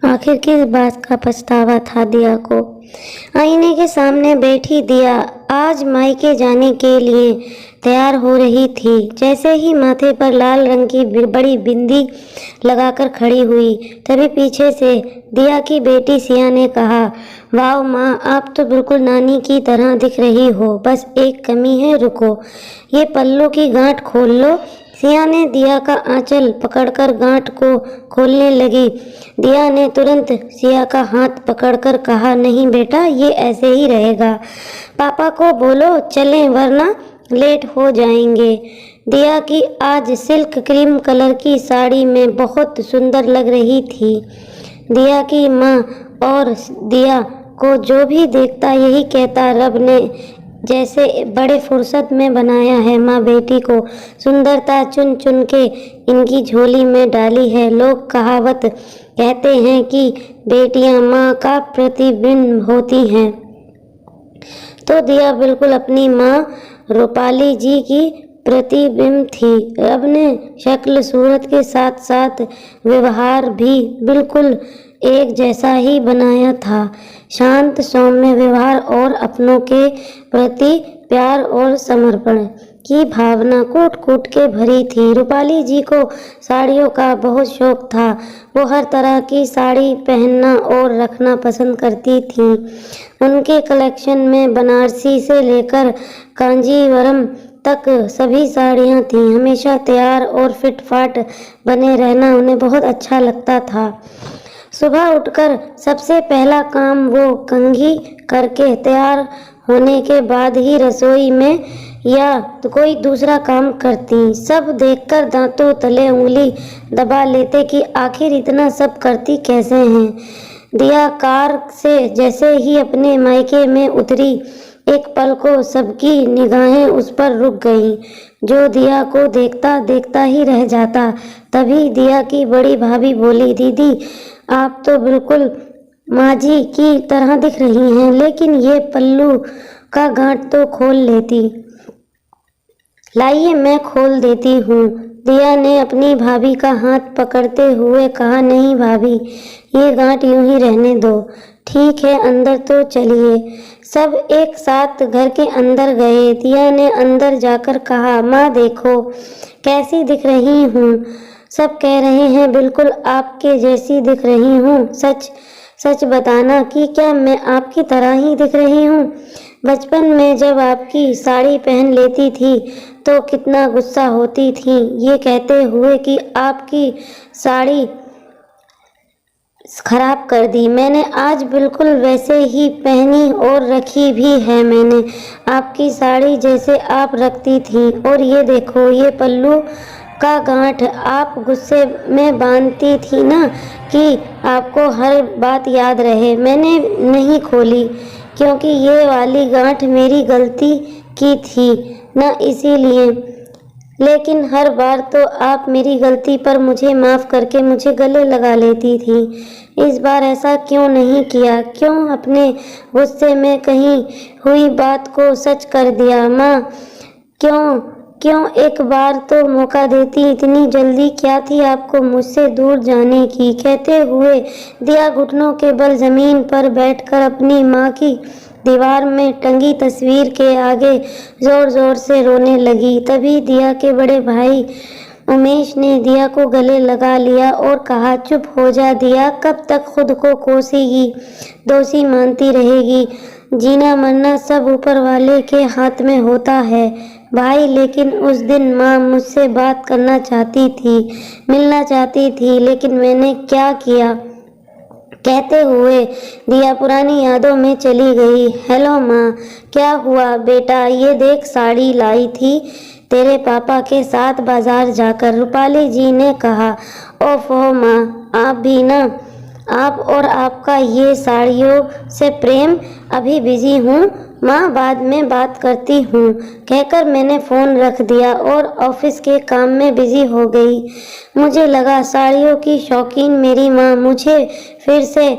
आखिर किस बात का पछतावा था दिया को। आईने के सामने बैठी दिया आज मायके जाने के लिए तैयार हो रही थी। जैसे ही माथे पर लाल रंग की बड़ी बिंदी लगाकर खड़ी हुई, तभी पीछे से दिया की बेटी सिया ने कहा, वाह माँ, आप तो बिल्कुल नानी की तरह दिख रही हो। बस एक कमी है, रुको, ये पल्लू की गांठ खोल लो। सिया ने दिया का आंचल पकड़कर गांठ को खोलने लगी। दिया ने तुरंत सिया का हाथ पकड़कर कहा, नहीं बेटा, ये ऐसे ही रहेगा। पापा को बोलो चलें, वरना लेट हो जाएंगे। दिया की आज सिल्क क्रीम कलर की साड़ी में बहुत सुंदर लग रही थी। दिया की माँ और दिया को जो भी देखता यही कहता, रब ने जैसे बड़े फुर्सत में बनाया है। माँ बेटी को सुंदरता चुन चुन के इनकी झोली में डाली है। लोग कहावत कहते हैं कि बेटियां माँ का प्रतिबिंब होती हैं, तो दिया बिल्कुल अपनी माँ रूपाली जी की प्रतिबिंब थी। रब ने शक्ल सूरत के साथ साथ व्यवहार भी बिल्कुल एक जैसा ही बनाया था। शांत सौम्य व्यवहार और अपनों के प्रति प्यार और समर्पण की भावना कूट कूट के भरी थी। रूपाली जी को साड़ियों का बहुत शौक था। वो हर तरह की साड़ी पहनना और रखना पसंद करती थी। उनके कलेक्शन में बनारसी से लेकर कांजीवरम तक सभी साड़ियाँ थीं। हमेशा तैयार और फिट फाट बने रहना उन्हें बहुत अच्छा लगता था। सुबह उठकर सबसे पहला काम वो कंघी करके तैयार होने के बाद ही रसोई में या तो कोई दूसरा काम करती। सब देखकर दांतों तले उंगली दबा लेते कि आखिर इतना सब करती कैसे हैं। दिया कार से जैसे ही अपने मायके में उतरी, एक पल को सबकी निगाहें उस पर रुक गईं, जो दिया को देखता देखता ही रह जाता। तभी दिया की बड़ी भाभी बोली, दीदी, आप तो बिल्कुल माँ जी की तरह दिख रही हैं, लेकिन ये पल्लू का गांठ तो खोल लेती। लाइए मैं खोल देती हूँ। दिया ने अपनी भाभी का हाथ पकड़ते हुए कहा, नहीं भाभी, ये गांठ यूं ही रहने दो। ठीक है, अंदर तो चलिए। सब एक साथ घर के अंदर गए। दिया ने अंदर जाकर कहा, माँ देखो कैसी दिख रही हूँ। सब कह रहे हैं बिल्कुल आपके जैसी दिख रही हूँ। सच सच बताना कि क्या मैं आपकी तरह ही दिख रही हूँ? बचपन में जब आपकी साड़ी पहन लेती थी तो कितना गुस्सा होती थी, ये कहते हुए कि आपकी साड़ी खराब कर दी। मैंने आज बिल्कुल वैसे ही पहनी और रखी भी है मैंने, आपकी साड़ी जैसे आप रखती थी। और ये देखो, ये पल्लू का गांठ आप गुस्से में बांधती थी ना कि आपको हर बात याद रहे। मैंने नहीं खोली क्योंकि ये वाली गांठ मेरी गलती की थी ना, इसीलिए। लेकिन हर बार तो आप मेरी गलती पर मुझे माफ़ करके मुझे गले लगा लेती थी। इस बार ऐसा क्यों नहीं किया? क्यों अपने गुस्से में कही हुई बात को सच कर दिया? माँ, क्यों एक बार तो मौका देती? इतनी जल्दी क्या थी आपको मुझसे दूर जाने की? कहते हुए दिया घुटनों के बल जमीन पर बैठकर अपनी माँ की दीवार में टंगी तस्वीर के आगे जोर जोर से रोने लगी। तभी दिया के बड़े भाई उमेश ने दिया को गले लगा लिया और कहा, चुप हो जा दिया, कब तक खुद को कोसेगी, दोषी मानती रहेगी? जीना मरना सब ऊपर वाले के हाथ में होता है भाई। लेकिन उस दिन माँ मुझसे बात करना चाहती थी, मिलना चाहती थी, लेकिन मैंने क्या किया? कहते हुए दिया पुरानी यादों में चली गई। हेलो माँ, क्या हुआ बेटा? ये देख, साड़ी लाई थी तेरे पापा के साथ बाजार जाकर, रूपाली जी ने कहा। ओफो माँ, आप भी ना, आप और आपका ये साड़ियों से प्रेम। अभी बिजी हूँ माँ, बाद में बात करती हूँ, कहकर मैंने फ़ोन रख दिया और ऑफिस के काम में बिजी हो गई। मुझे लगा साड़ियों की शौकीन मेरी माँ मुझे फिर से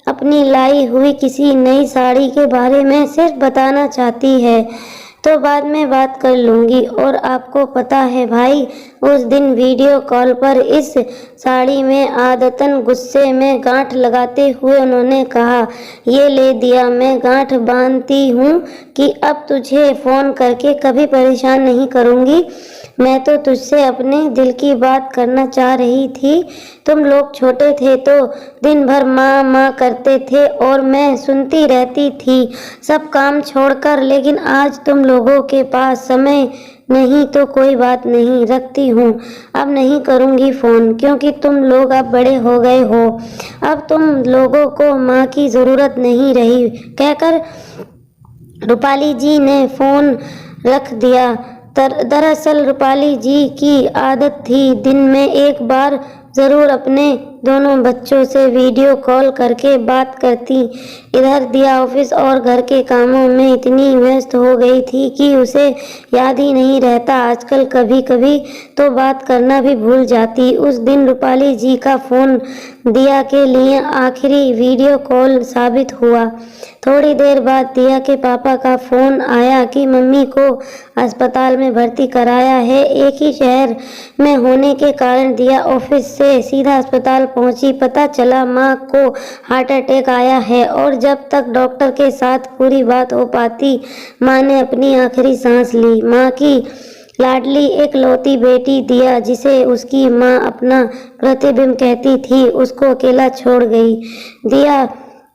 अपनी लाई हुई किसी नई साड़ी के बारे में सिर्फ बताना चाहती है, तो बाद में बात कर लूँगी। और आपको पता है भाई, उस दिन वीडियो कॉल पर इस साड़ी में आदतन गुस्से में गांठ लगाते हुए उन्होंने कहा, ये ले दिया, मैं गांठ बांधती हूँ कि अब तुझे फ़ोन करके कभी परेशान नहीं करूँगी। मैं तो तुझसे अपने दिल की बात करना चाह रही थी। तुम लोग छोटे थे तो दिन भर माँ माँ करते थे और मैं सुनती रहती थी सब काम छोड़कर, लेकिन आज तुम लोगों के पास समय नहीं तो कोई बात नहीं, रखती हूँ। अब नहीं करूँगी फ़ोन क्योंकि तुम लोग अब बड़े हो गए हो। अब तुम लोगों को माँ की ज़रूरत नहीं रही, कहकर रूपाली जी ने फ़ोन रख दिया। दरअसल रूपाली जी की आदत थी दिन में एक बार ज़रूर अपने दोनों बच्चों से वीडियो कॉल करके बात करती। इधर दिया ऑफिस और घर के कामों में इतनी व्यस्त हो गई थी कि उसे याद ही नहीं रहता। आजकल कभी कभी तो बात करना भी भूल जाती। उस दिन रूपाली जी का फ़ोन दिया के लिए आखिरी वीडियो कॉल साबित हुआ। थोड़ी देर बाद दिया के पापा का फ़ोन आया कि मम्मी को अस्पताल में भर्ती कराया है। एक ही शहर में होने के कारण दिया ऑफिस से सीधा अस्पताल पहुंची। पता चला माँ को हार्ट अटैक आया है और जब तक डॉक्टर के साथ पूरी बात हो पाती, माँ ने अपनी आखिरी सांस ली। माँ की लाडली एक लौती बेटी दिया, जिसे उसकी माँ अपना प्रतिबिंब कहती थी, उसको अकेला छोड़ गई। दिया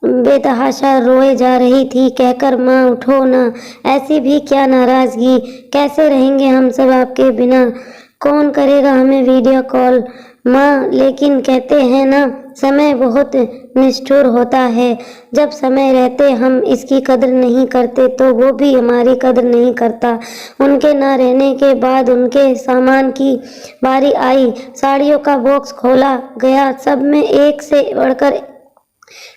बेतहाशा रोए जा रही थी, कहकर माँ उठो ना, ऐसी भी क्या नाराज़गी, कैसे रहेंगे हम सब आपके बिना, कौन करेगा हमें वीडियो कॉल माँ। लेकिन कहते हैं ना, समय बहुत निष्ठुर होता है। जब समय रहते हम इसकी कदर नहीं करते तो वो भी हमारी कदर नहीं करता। उनके ना रहने के बाद उनके सामान की बारी आई। साड़ियों का बॉक्स खोला गया, सब में एक से बढ़कर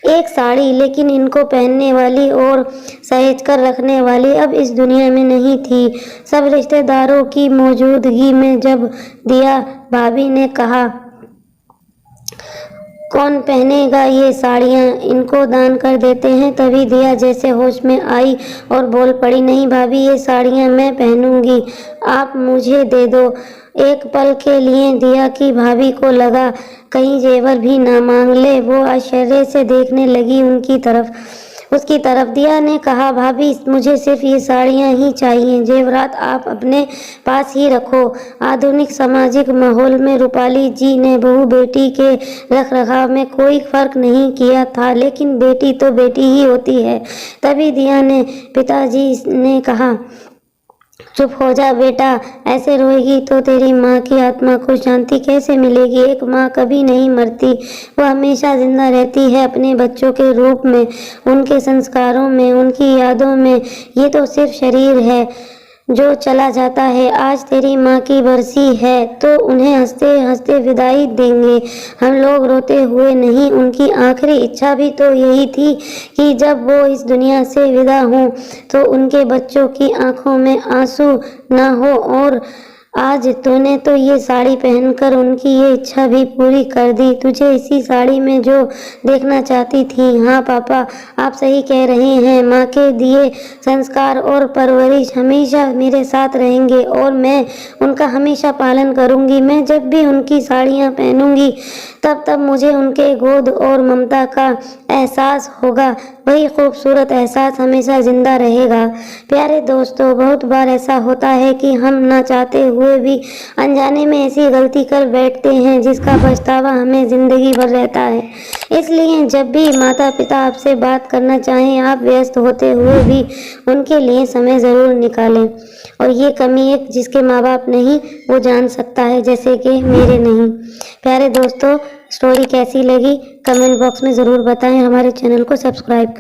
एक साड़ी, लेकिन इनको पहनने वाली और सहेज कर रखने वाली अब इस दुनिया में नहीं थी। सब रिश्तेदारों की मौजूदगी में जब दिया भाभी ने कहा, कौन पहनेगा ये साड़ियाँ, इनको दान कर देते हैं, तभी दिया जैसे होश में आई और बोल पड़ी, नहीं भाभी, ये साड़ियाँ मैं पहनूंगी, आप मुझे दे दो। एक पल के लिए दिया की भाभी को लगा कहीं जेवर भी ना मांग ले। वो आश्चर्य से देखने लगी उसकी तरफ। दिया ने कहा, भाभी मुझे सिर्फ ये साड़ियाँ ही चाहिए, जेवरात आप अपने पास ही रखो। आधुनिक सामाजिक माहौल में रूपाली जी ने बहू बेटी के रख रखाव में कोई फर्क नहीं किया था, लेकिन बेटी तो बेटी ही होती है। तभी दिया ने पिताजी ने कहा, चुप हो जा बेटा, ऐसे रोएगी तो तेरी माँ की आत्मा को शांति कैसे मिलेगी। एक माँ कभी नहीं मरती, वो हमेशा जिंदा रहती है अपने बच्चों के रूप में, उनके संस्कारों में, उनकी यादों में। ये तो सिर्फ शरीर है जो चला जाता है। आज तेरी माँ की बरसी है तो उन्हें हंसते हंसते विदाई देंगे, हम लोग रोते हुए नहीं। उनकी आखिरी इच्छा भी तो यही थी कि जब वो इस दुनिया से विदा हों तो उनके बच्चों की आंखों में आंसू ना हो। और आज तूने तो ये साड़ी पहनकर उनकी ये इच्छा भी पूरी कर दी। तुझे इसी साड़ी में जो देखना चाहती थी। हाँ पापा, आप सही कह रहे हैं। माँ के दिए संस्कार और परवरिश हमेशा मेरे साथ रहेंगे और मैं उनका हमेशा पालन करूँगी। मैं जब भी उनकी साड़ियाँ पहनूंगी तब मुझे उनके गोद और ममता का एहसास होगा। वही खूबसूरत एहसास हमेशा जिंदा रहेगा। प्यारे दोस्तों, बहुत बार ऐसा होता है कि हम ना चाहते हुए भी अनजाने में ऐसी गलती कर बैठते हैं जिसका पछतावा हमें जिंदगी भर रहता है। इसलिए जब भी माता पिता आपसे बात करना चाहें, आप व्यस्त होते हुए भी उनके लिए समय ज़रूर निकालें। और ये कमी एक जिसके माँ बाप नहीं वो जान सकता है, जैसे कि मेरे नहीं। प्यारे दोस्तों, स्टोरी कैसी लगी कमेंट बॉक्स में ज़रूर बताएं। हमारे चैनल को सब्सक्राइब